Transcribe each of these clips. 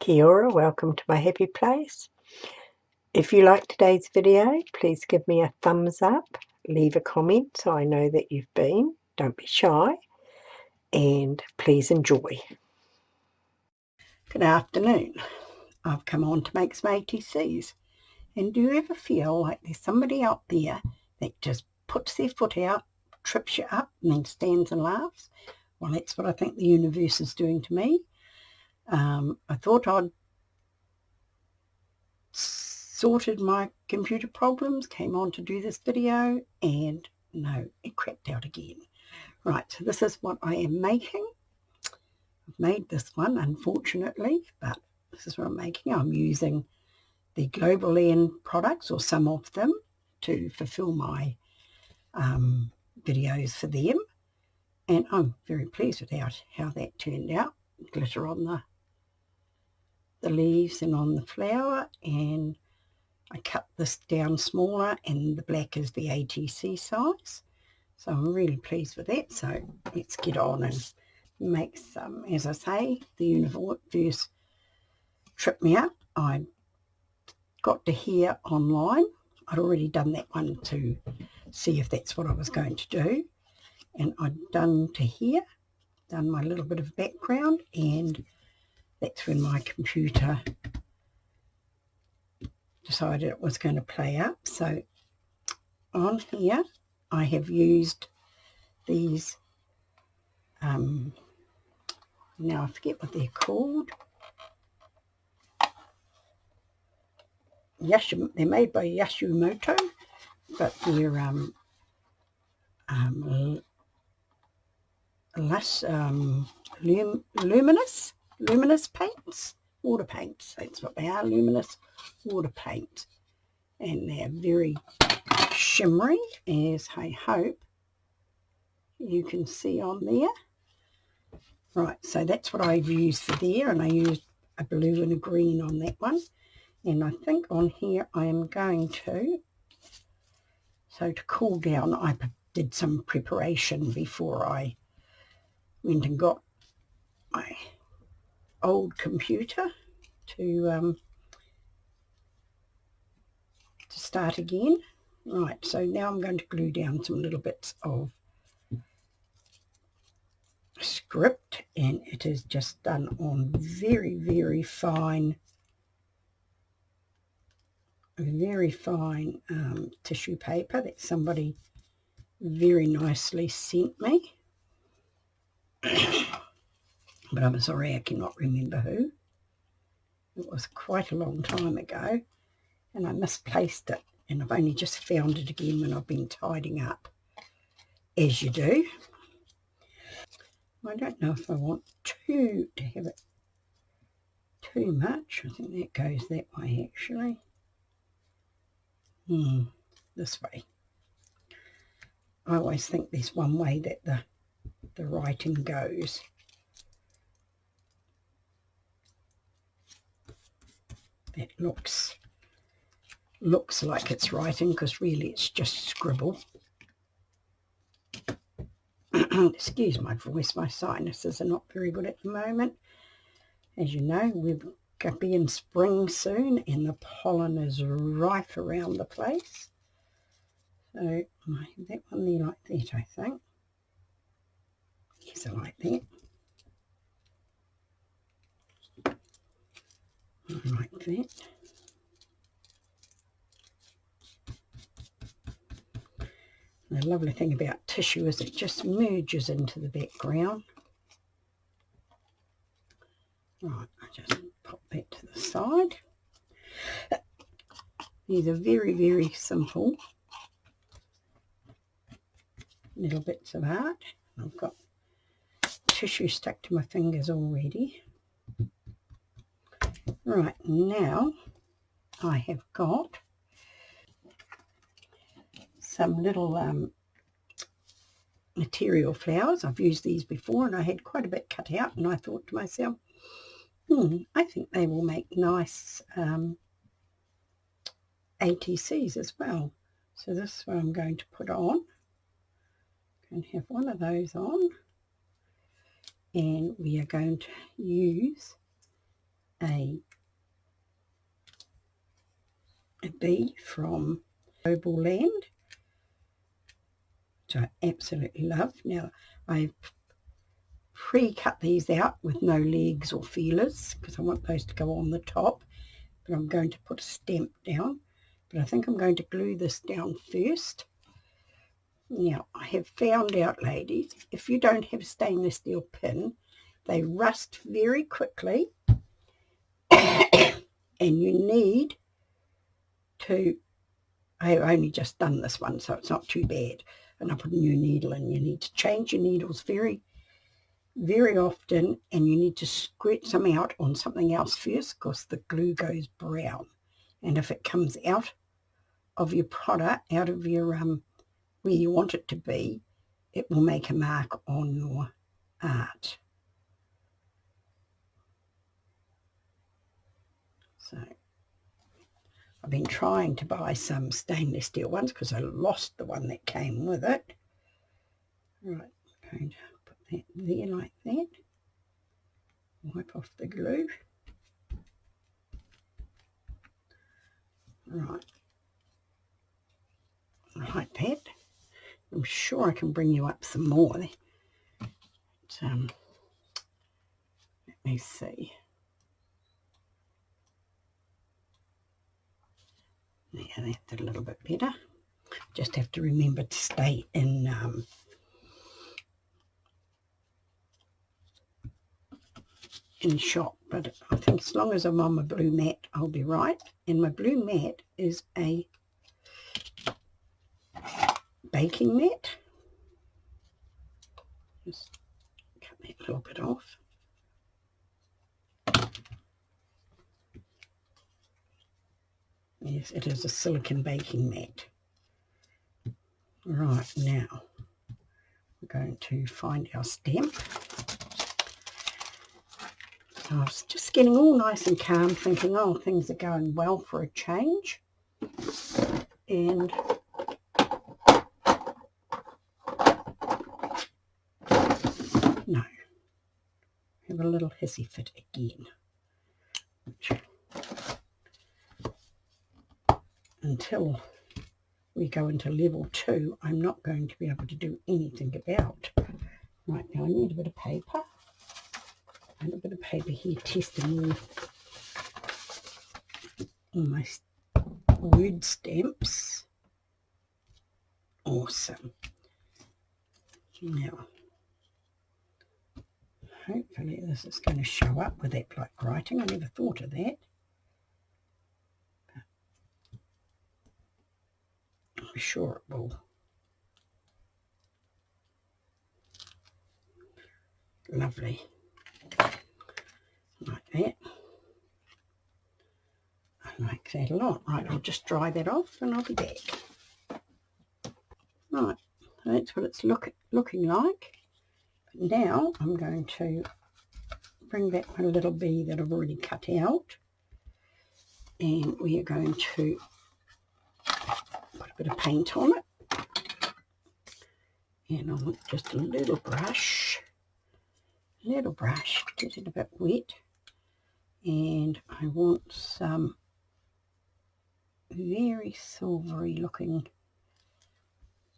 Kia ora, welcome to my happy place. If you like today's video, please give me a thumbs up, leave a comment so I know that you've been. Don't be shy, and please enjoy. Good afternoon. I've come on to make some ATCs. And do you ever feel like there's somebody out there that just puts their foot out, trips you up, and then stands and laughs? Well, that's what I think the universe is doing to me. I thought I'd sorted my computer problems, came on to do this video, and no, it crapped out again. Right, so this is what I am making. I've made this one, unfortunately, but this is what I'm making. I'm using the Globleland products, or some of them, to fulfill my videos for them, and I'm very pleased with how that turned out. Glitter on the leaves and on the flower, and I cut this down smaller, and the black is the ATC size, so I'm really pleased with that. So let's get on and make some. As I say, the universe tripped me up. I got to here online. I'd already done that one to see if that's what I was going to do, and I'd done to here, done my little bit of background, and that's when my computer decided it was going to play up. So on here I have used these, now I forget what they're called. They're made by Yasumoto, but they're luminous paints, water paints. That's what they are, luminous water paint, and they're very shimmery, as I hope you can see on there. Right, so that's what I've used for there, and I used a blue and a green on that one. And I think on here I am going to, so to cool down, I did some preparation before I went and got my old computer to start again. Right, so now I'm going to glue down some little bits of script, and it is just done on very, very fine tissue paper that somebody very nicely sent me. But I'm sorry, I cannot remember who. It was quite a long time ago, and I misplaced it, and I've only just found it again when I've been tidying up, as you do. I don't know if I want to have it too much. I think that goes that way, actually. This way. I always think there's one way that the writing goes. That looks like it's writing, because really it's just scribble. Excuse my voice, my sinuses are not very good at the moment. As you know, we're going to be in spring soon, and the pollen is rife around the place. So I have that one there like that, I think. Yes, I like that. I like that. The lovely thing about tissue is it just merges into the background. Right, I just pop that to the side. These are very, very simple little bits of art. I've got tissue stuck to my fingers already. Right, now I have got some little material flowers. I've used these before, and I had quite a bit cut out, and I thought to myself, I think they will make nice ATCs as well. So this is what I'm going to put on. I'm going to have one of those on, and we are going to use a bee from Globleland, which I absolutely love. Now, I've pre-cut these out with no legs or feelers because I want those to go on the top, but I'm going to put a stamp down. But I think I'm going to glue this down first. Now, I have found out, ladies, if you don't have a stainless steel pin, they rust very quickly and you need to, I've only just done this one, so it's not too bad, and I put a new needle in. You need to change your needles very, very often, and you need to squirt some out on something else first because the glue goes brown, and if it comes out of your product, out of your where you want it to be, it will make a mark on your art. So I've been trying to buy some stainless steel ones because I lost the one that came with it. Right, I'm going to put that there like that. Wipe off the glue. Right, like that. I'm sure I can bring you up some more. But, let me see. Yeah, that's a little bit better. Just have to remember to stay in shop, but I think as long as I'm on my blue mat, I'll be right. And my blue mat is a baking mat. Just cut that little bit off. Yes, it is a silicone baking mat. Right, now we're going to find our stamp. So I was just getting all nice and calm, thinking, oh, things are going well for a change. And no, have a little hissy fit again. Until we go into level 2, I'm not going to be able to do anything about. Right, now I need a bit of paper. And a bit of paper here, testing all my word stamps. Awesome. Now, hopefully this is going to show up with that black writing. I never thought of that. But I'm sure it will. Lovely. Like that. I like that a lot. Right, I'll just dry that off and I'll be back. Right, that's what it's looking like. But now I'm going to bring back my little bee that I've already cut out, and we are going to put a bit of paint on it. And I want just a little brush, get it a bit wet, and I want some very silvery looking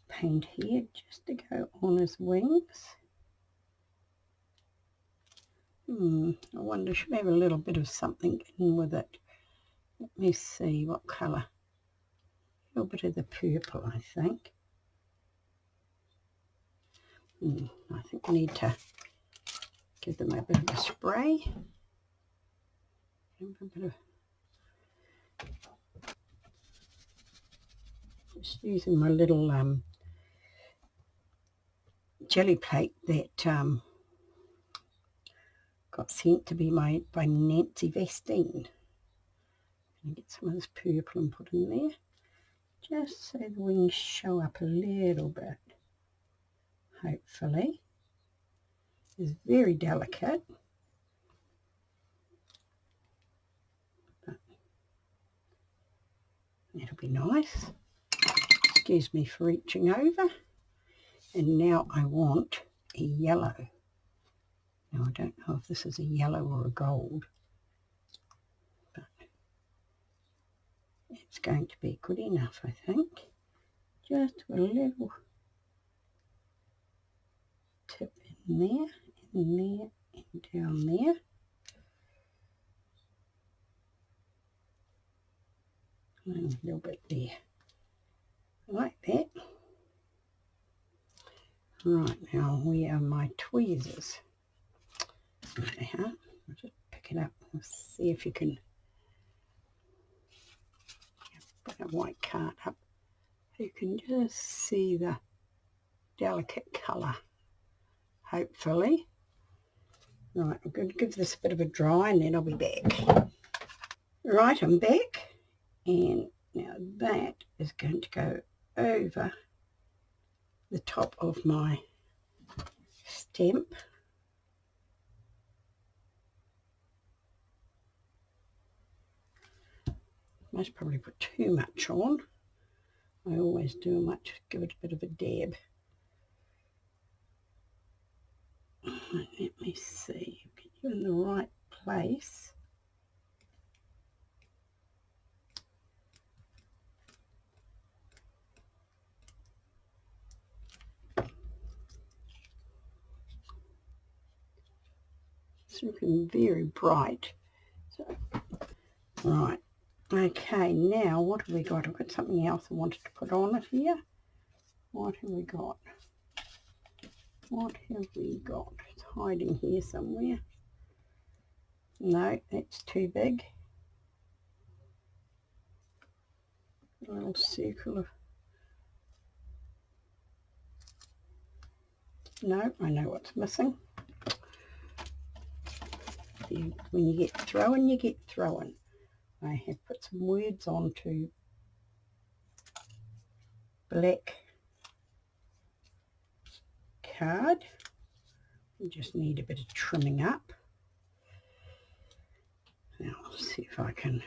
paint here just to go on his wings. I wonder, should I have a little bit of something in with it? Let me see what colour. A little bit of the purple, I think. I think I need to give them a bit of a spray. Just using my little jelly plate that got sent to me by Nancy Vestine. And get some of this purple and put in there, just so the wings show up a little bit. Hopefully, it's very delicate, but that'll be nice. Excuse me for reaching over. And now I want a yellow. Now I don't know if this is a yellow or a gold. that's going to be good enough, I think. Just a little tip in there, and down there. And a little bit there, like that. Right, now where are my tweezers? Okay, I'll just pick it up and see if you can put a white card up. You can just see the delicate colour, hopefully. Right, I'm going to give this a bit of a dry and then I'll be back. Right, I'm back, and now that is going to go over the top of my stamp. Most probably put too much on. I always do. I might just give it a bit of a dab. Let me see, get you in the right place. It's looking very bright. So, right. Okay, now what have we got? I've got something else I wanted to put on it here. What have we got? What have we got? It's hiding here somewhere. No, that's too big. A little circle of... No, I know what's missing. When you get throwing, you get throwing. I have put some words onto black card. We just need a bit of trimming up. Now I'll see if I can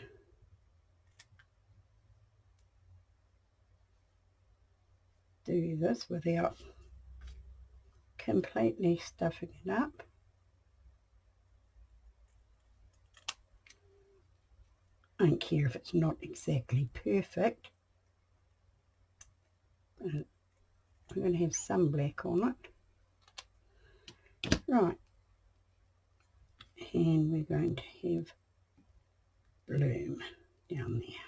do this without completely stuffing it up. I don't care if it's not exactly perfect, but I'm going to have some black on it. Right, and we're going to have bloom down there.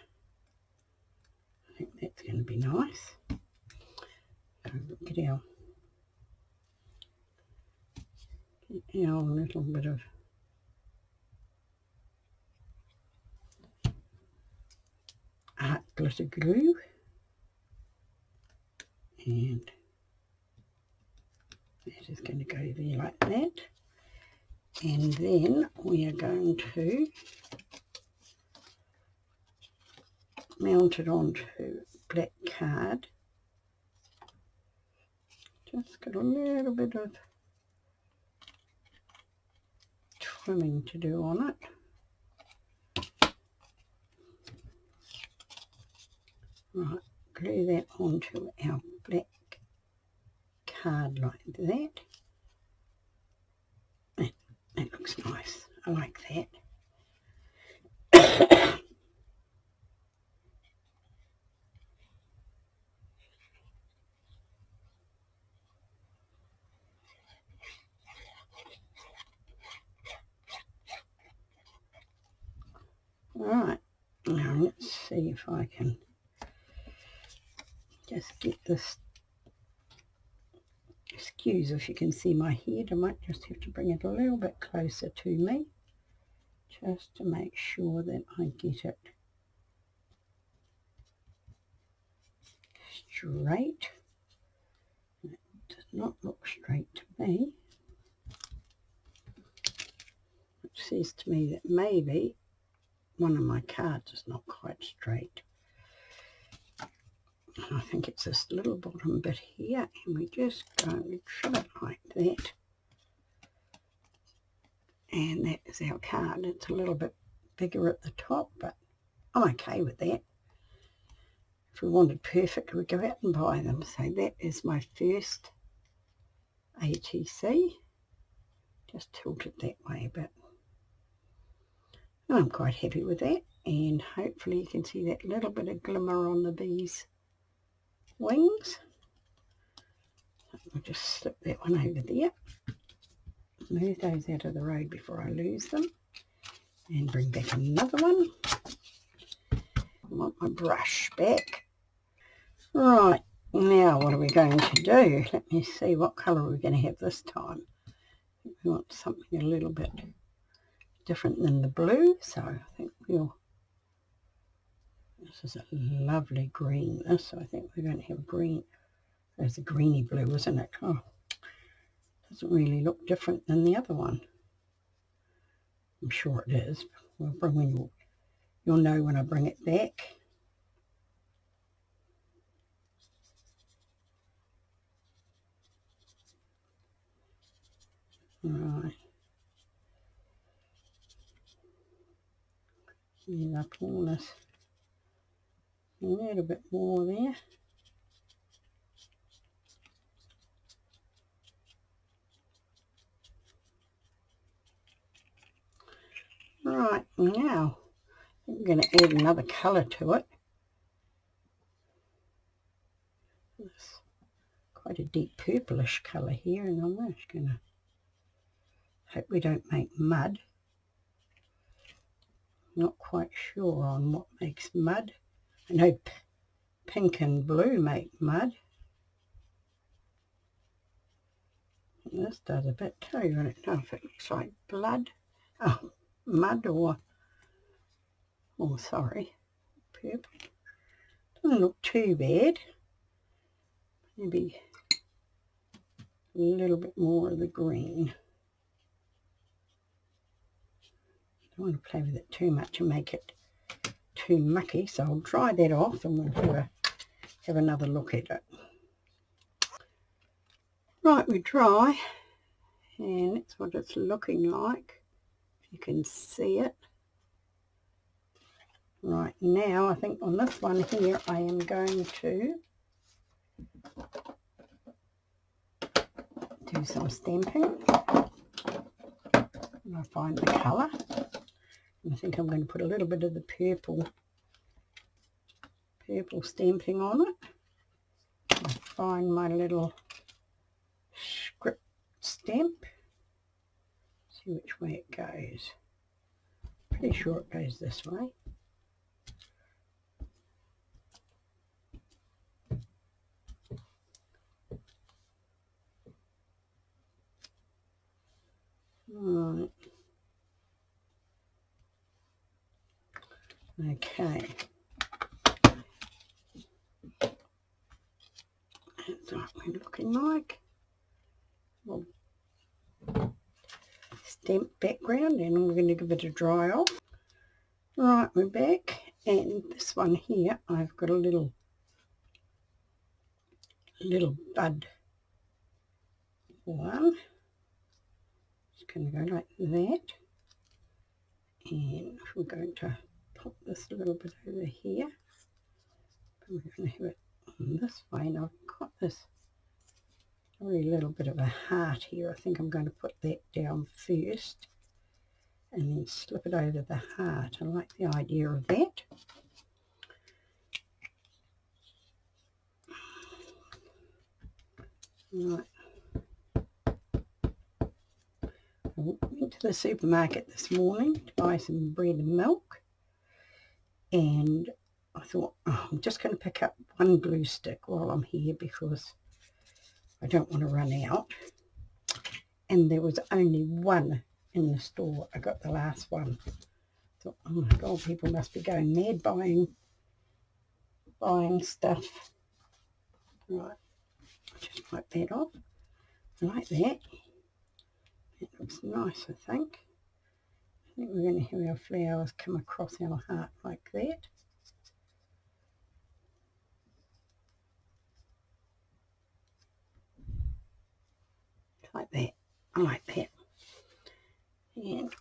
I think that's going to be nice. So look at our little bit of art glitter glue, and that is going to go there like that. And then we are going to mount it onto black card. Just got a little bit of trimming to do on it. Right, glue that onto our black card like that. That looks nice. I like that. Alright, now let's see if I can just get this. Excuse if you can see my head, I might just have to bring it a little bit closer to me just to make sure that I get it straight. It does not look straight to me. It says to me that maybe one of my cards is not quite straight. I think it's this little bottom bit here, and we just go and trim it like that. And that is our card. It's a little bit bigger at the top, but I'm okay with that. If we wanted perfect, we'd go out and buy them. So that is my first ATC. Just tilt it that way a bit. And I'm quite happy with that. and hopefully you can see that little bit of glimmer on the bee's wings. I'll just slip that one over there, move those out of the road before I lose them, and bring back another one. I want my brush back. Right, now what are we going to do? Let me see what colour we're going to have this time. I think we want something a little bit different than the blue, so I think this is a lovely green, so I think we're going to have green. There's a greeny blue, isn't it? Oh, doesn't really look different than the other one. I'm sure it is. You'll know when I bring it back. Right. Use up all this. A little bit more there. Right, now I'm going to add another colour to it. It's quite a deep purplish colour here, and I'm just going to hope we don't make mud. Not quite sure on what makes mud. I know pink and blue make mud. And this does a bit too. I don't know if it looks like blood. Oh, mud or sorry, purple. Doesn't look too bad. Maybe a little bit more of the green. Don't want to play with it too much and make it too mucky, so I'll dry that off and we'll have another look at it. Right, we're dry, and that's what it's looking like. You can see it. Right, now I think on this one here I am going to do some stamping. And I find the colour. And I think I'm going to put a little bit of the purple stamping on it. I'll find my little script stamp. See which way it goes. Pretty sure it goes this way. Right. Okay. That's what we're looking like. Well, stamp background, and we're going to give it a dry off. Right, we're back, and this one here I've got a little bud one. It's going to go like that, and we're going to pop this a little bit over here, but we're going to have it on this way, and I've got this really little bit of a heart here. I think I'm going to put that down first and then slip it over the heart. I like the idea of that. Right. I went to the supermarket this morning to buy some bread and milk, and I thought, oh, I'm just going to pick up one glue stick while I'm here because I don't want to run out. And there was only one in the store. I got the last one. I thought, oh my God, people must be going mad buying stuff. Right, just wipe that off like that. That looks nice, I think. I think we're going to have our flowers come across our heart like that. Like that. I like that. And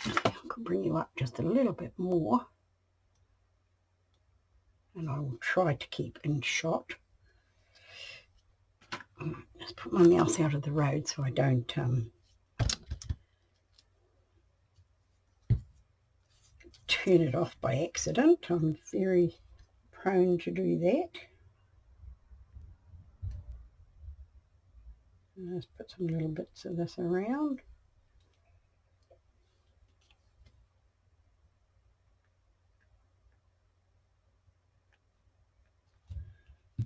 I could bring you up just a little bit more. And I will try to keep in shot. Just put my mouse out of the road so I don't turn it off by accident. I'm very prone to do that. Let's put some little bits of this around.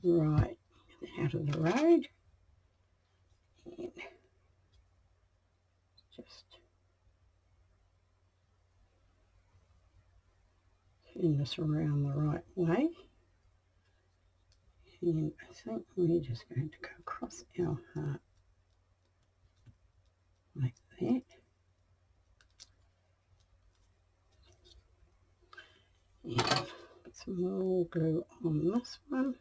Right, out of the road. And just turn this around the right way. And I think we're just going to go across our heart like that. And put some more glue on this one.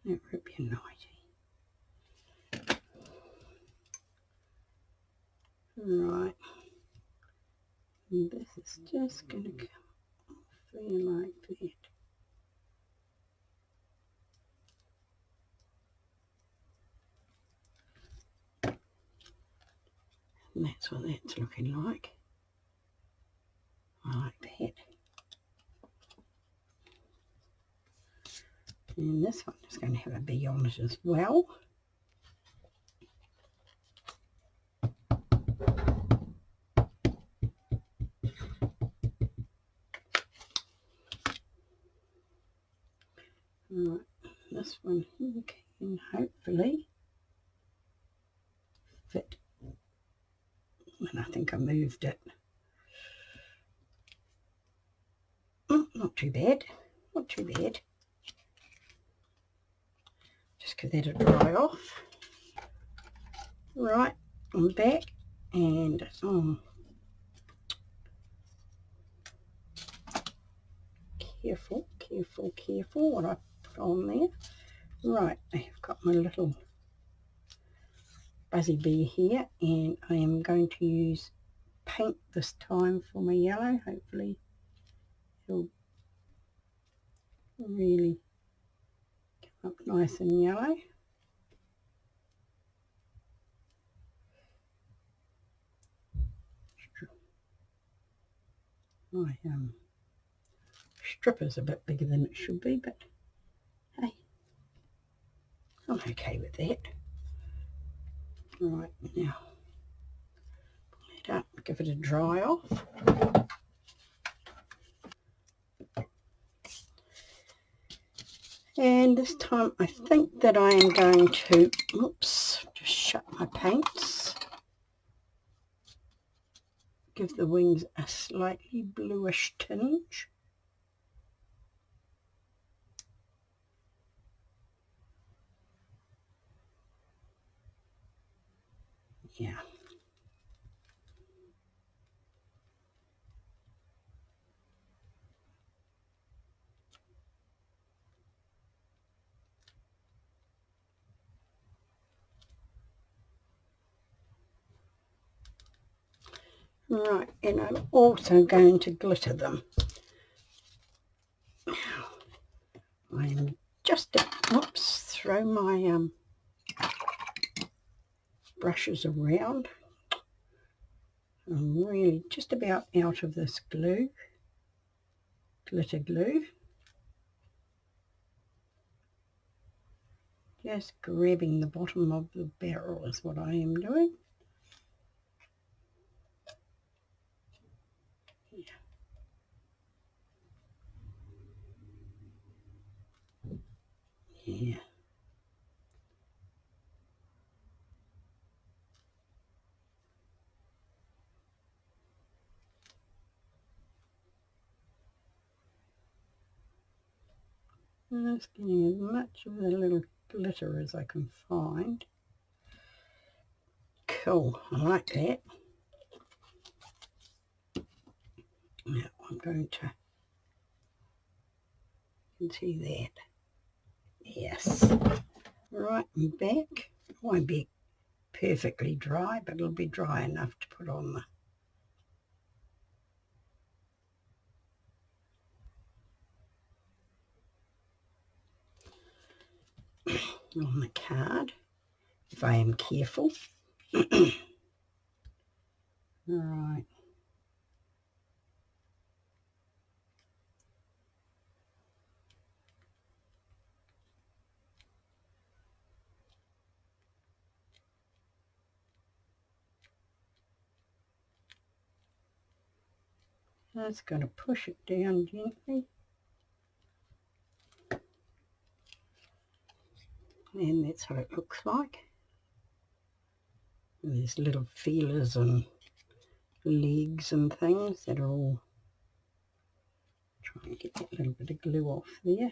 That would be nighty. Right. And this is just going to come off there like that. And that's what that's looking like. I like that. And this one is going to have a bee on it as well. Right, this one here can hopefully fit. And I think I moved it. Oh, not too bad. Not too bad. Just get that to dry off. Right, I'm back and careful, careful, careful what I put on there. Right, I've got my little buzzy bee here and I am going to use paint this time for my yellow. Hopefully it'll really come up nice and yellow. My stripper's a bit bigger than it should be, but hey, I'm okay with that. Right, now pull it up, give it a dry off. And this time I think that I am going to, oops, just shut my paints. Give the wings a slightly bluish tinge. Yeah. Right, and I'm also going to glitter them. I am just, oops, throw my brushes around. I'm really just about out of this glue, glitter glue. Just grabbing the bottom of the barrel is what I am doing. Yeah. And just getting as much of the little glitter as I can find. Cool, I like that. Now I'm going to, you can see that. Yes. Right, I'm back. It won't be perfectly dry, but it'll be dry enough to put on the card if I am careful. Right. That's going to push it down gently. And that's what it looks like. And there's little feelers and legs and things that are all, try and get that little bit of glue off there.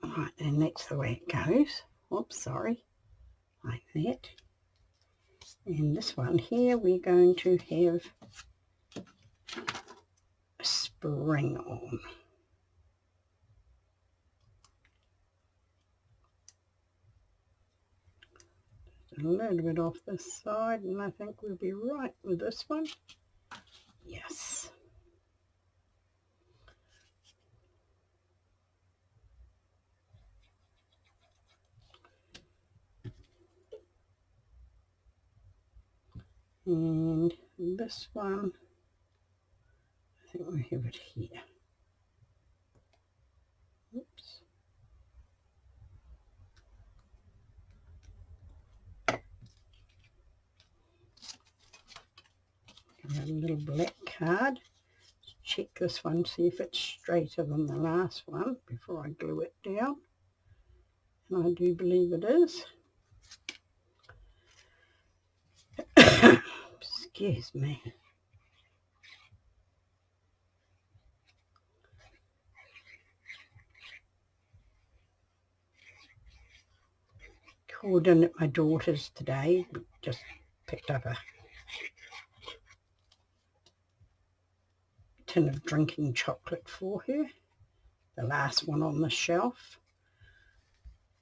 Right, and that's the way it goes. Oops, sorry, like that. And this one here, we're going to have a spring on. Just a little bit off this side, and I think we'll be right with this one. Yes. And this one, I think we'll have it here. Oops. A little black card. Check this one, see if it's straighter than the last one before I glue it down. And I do believe it is. Excuse me. Called in at my daughter's today. We just picked up a tin of drinking chocolate for her. The last one on the shelf.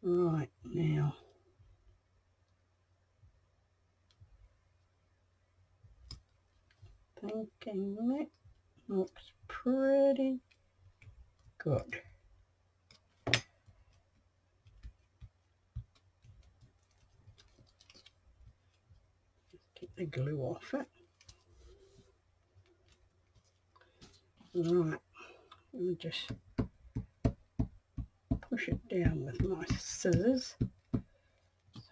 Right, now thinking that looks pretty good. Get the glue off it. Right, I'll just push it down with my scissors so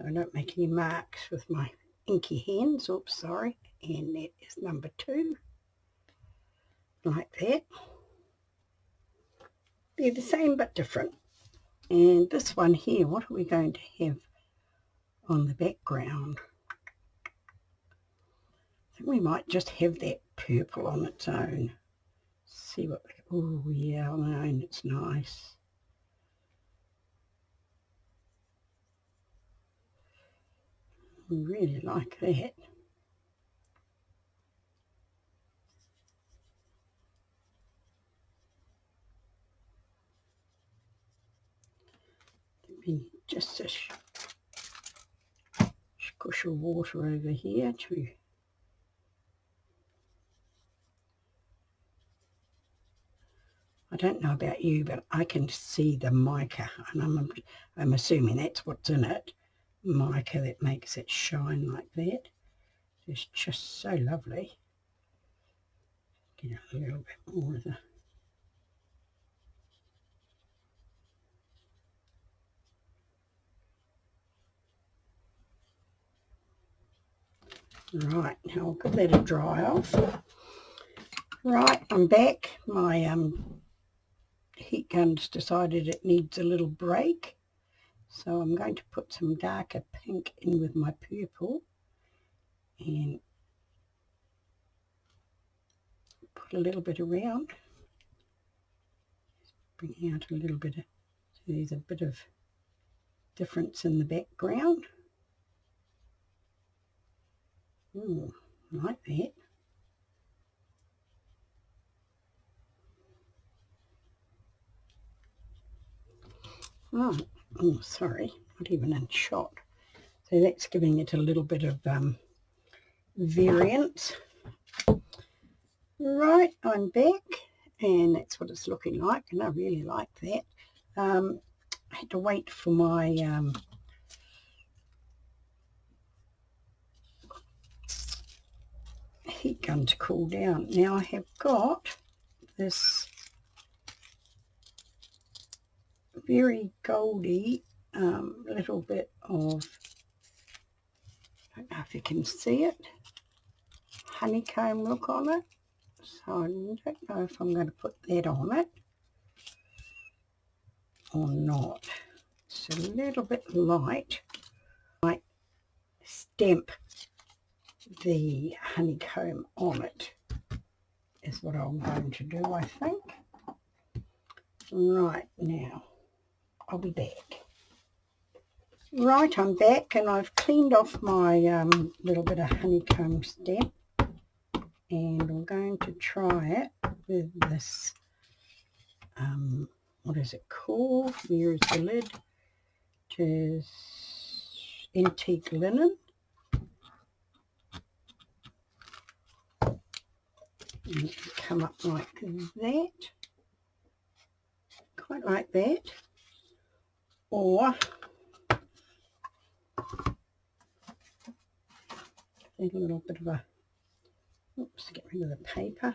I don't make any marks with my inky hands. Oops, sorry. And that is number 2. Like that. They're the same but different. And this one here, what are we going to have on the background? I think we might just have that purple on its own. See what, oh yeah, on its own it's nice. I really like that. Just a squish of water over here to I don't know about you, but I can see the mica, and I'm assuming that's what's in it. Mica that makes it shine like that. It's just so lovely. Get a little bit more of the right, now I'll give that a dry off. Right, I'm back. My heat gun's decided it needs a little break. So I'm going to put some darker pink in with my purple and put a little bit around. Just bring out a little bit of, so there's a bit of difference in the background. Ooh, like that. Oh, sorry, not even in shot. So that's giving it a little bit of variance. Right, I'm back, and that's what it's looking like, and I really like that. I had to wait for my begun to cool down. Now I have got this very goldy little bit of, I don't know if you can see it, honeycomb look on it. So I don't know if I'm going to put that on it or not. It's a little bit light. I might stamp the honeycomb on it is what I'm going to do, I think. Right, now I'll be back. Right, I'm back and I've cleaned off my little bit of honeycomb stamp, and I'm going to try it with this, what is it called? Where is the lid? It is antique linen. And it can come up like that, quite like that, or a little bit of a, oops, get rid of the paper,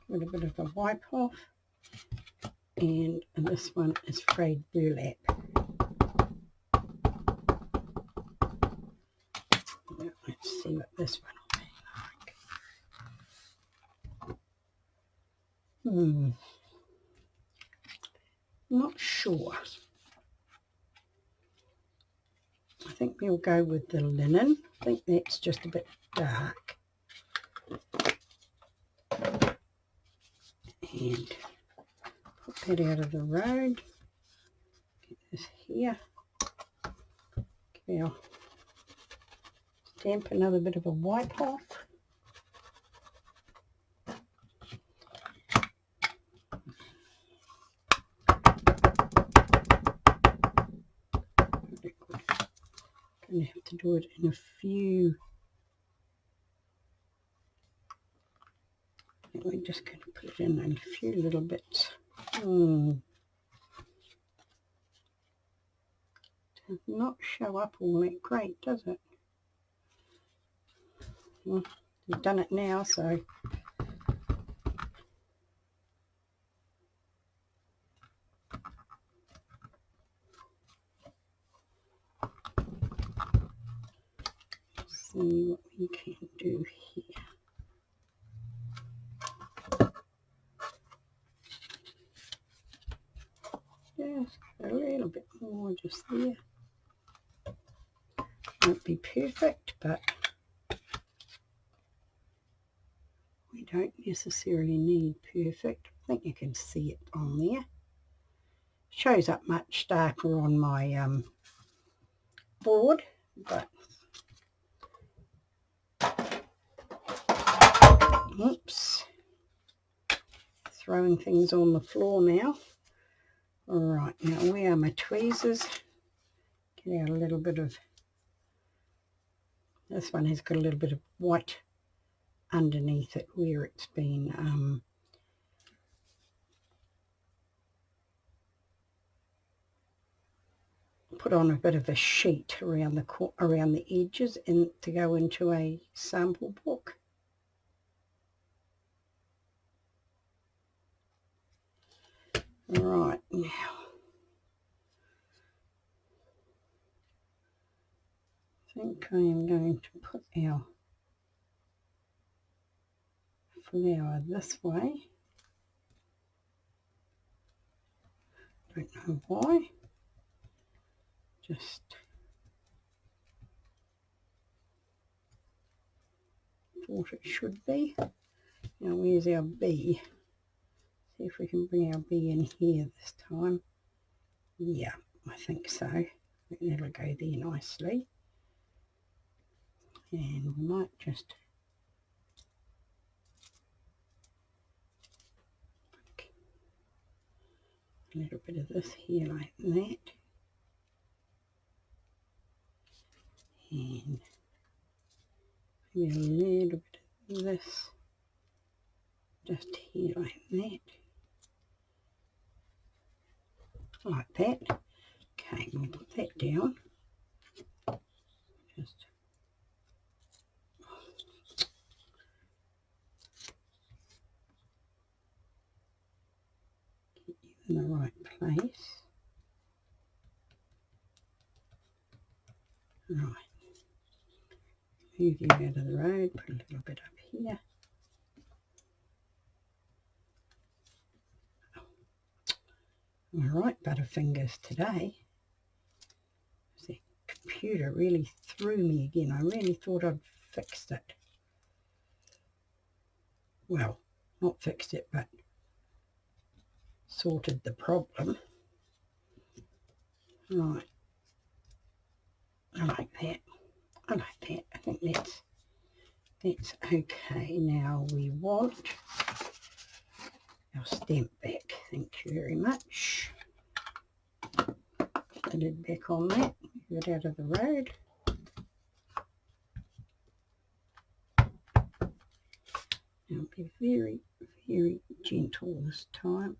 a little bit of a wipe off, and this one is frayed burlap. Now, let's see what this one will be like. Not sure. I think we'll go with the linen. I think that's just a bit dark. And put that out of the road. Get this here. Give our stamp another bit of a wipe off. Going to have to do it in a few. We're just going to put it in a few little bits. Does not show up all that great, does it? Well, we've done it now, so see what we can do here. Just a little bit more just there. Won't be perfect, but we don't necessarily need perfect. I think you can see it on there. Shows up much darker on my board, but oops, throwing things on the floor now. Alright, now where are my tweezers? Get out a little bit of, this one has got a little bit of white underneath it where it's been put on a bit of a sheet around the edges and to go into a sample book. Right, now I think I am going to put our flower this way. Don't know why. Just thought it should be. Now where's our bee? See if we can bring our bee in here this time. Yeah, I think so. That'll go there nicely. And we might just put a little bit of this here like that. And maybe a little bit of this just here like that. Like that. Okay, we'll put that down. Just Right, move you out of the road, put a little bit up here. All right, butterfingers today. The computer really threw me again. I really thought I'd fixed it. Well, not fixed it, but sorted the problem. Right, I like that. I like that. I think that's okay. Now we want our stamp back. Thank you very much. Put the lid back on that. Move it out of the road. Now be very, very gentle this time.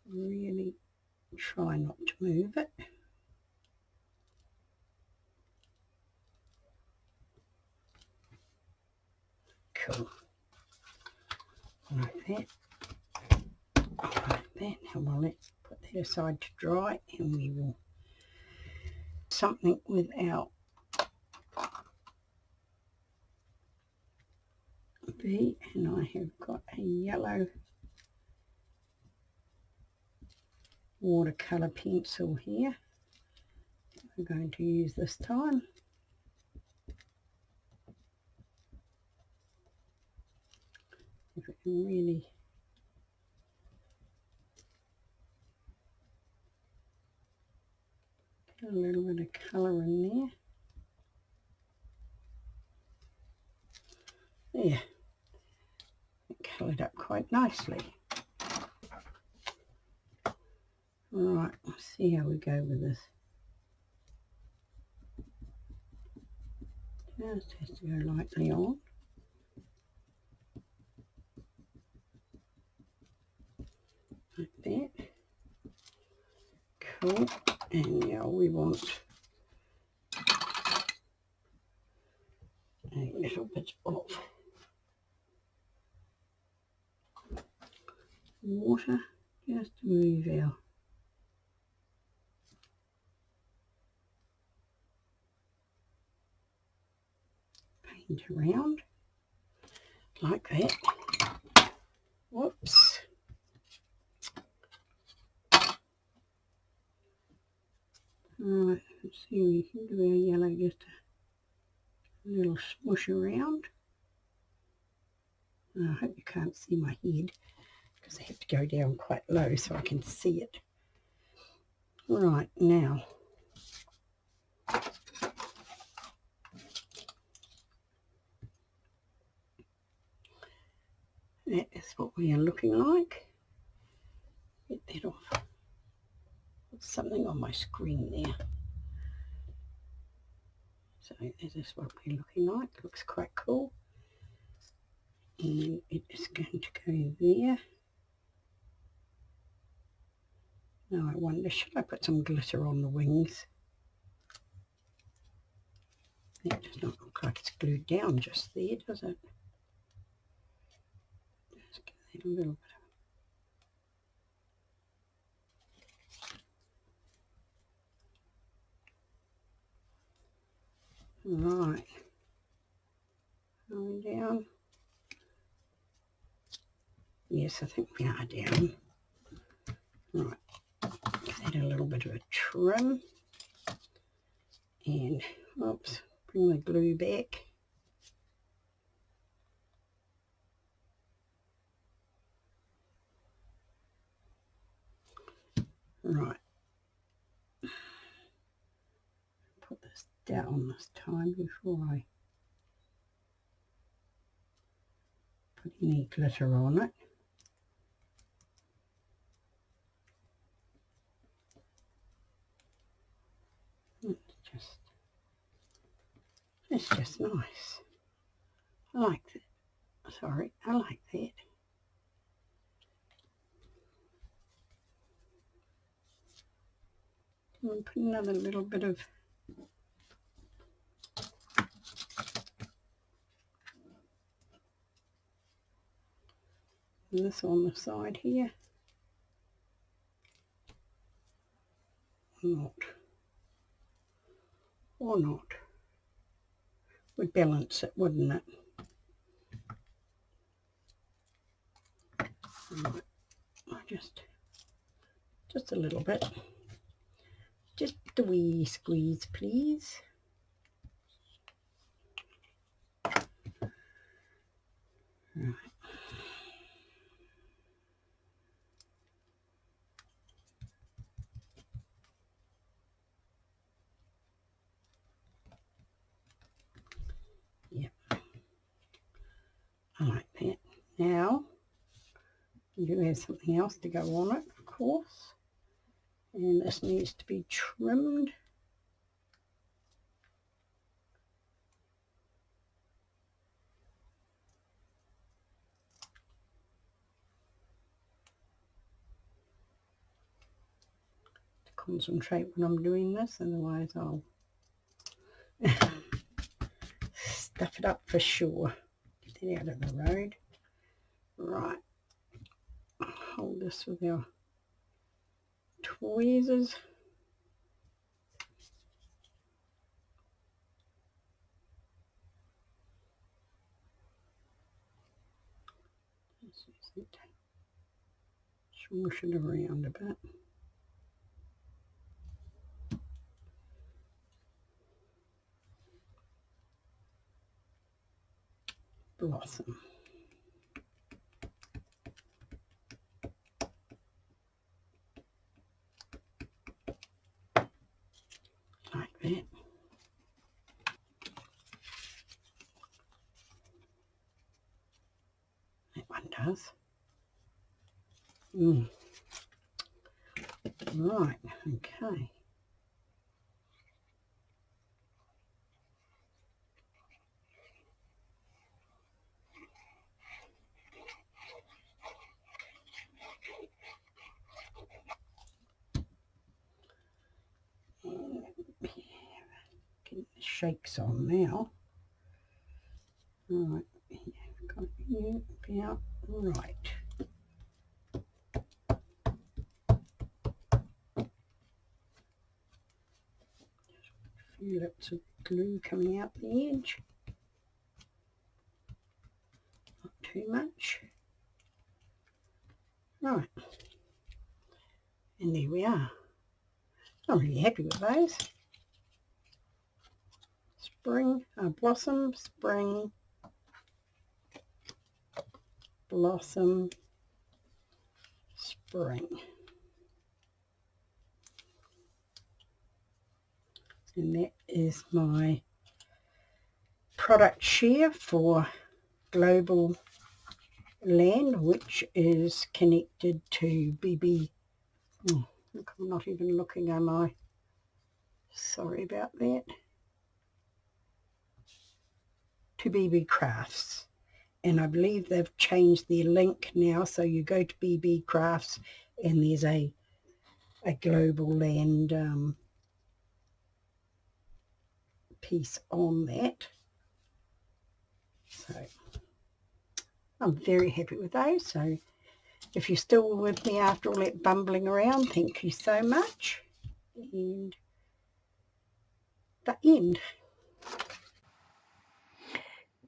Really try not to move it. Cool. Like that. Like that. Now well, let's put that aside to dry, and we will something with our B, and I have got a yellow watercolour pencil here. We're going to use this time. If we can really get a little bit of colour in there. There, it coloured up quite nicely. Right, let's see how we go with this. Just has to go lightly on. Like that. Cool. And now we want a little bit of water just to move our paint around like that. Whoops. Right, let's see, we can do our yellow just a little smush around. I hope you can't see my head because I have to go down quite low so I can see it. Right, now that is what we are looking like. Get that off. There's something on my screen there. So that is what we're looking like. Looks quite cool. And it is going to go there. Now I wonder, should I put some glitter on the wings? That does not look like it's glued down just there, does it? Just give that a little bit of... Right. Are we down? Yes, I think we are down. Right. Give that a little bit of a trim. And, oops, bring the glue back. Right. Put this down this time before I put any glitter on it. It's just nice. I like that. Sorry, I like that. And put another little bit of this on the side here. Not or not. Would balance it, wouldn't it? Right. Just a little bit. Just a wee squeeze, please. Right. Yep. I like that. Now, you do have something else to go on it, of course. And this needs to be trimmed. To concentrate when I'm doing this, otherwise I'll stuff it up for sure. Get it out of the road. Right. Hold this with our tweezers. Swoosh it around a bit. Blossom. Like that. That one does. Right, okay. Getting the shakes on now. Right, got you about right. A few lips of glue coming out the edge. Not too much. Right, and there we are. I'm really happy with those. Spring, blossom, spring, blossom, spring. And that is my product share for Globleland, which is connected to BB. Oh, look, I'm not even looking, am I? Sorry about that. To BB Crafts. And I believe they've changed their link now, so you go to BB Crafts and there's a Globleland piece on that. So I'm very happy with those. So if you're still with me after all that bumbling around, thank you so much. And the end.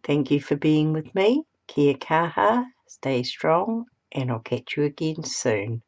Thank you for being with me. Kia kaha, stay strong, and I'll catch you again soon.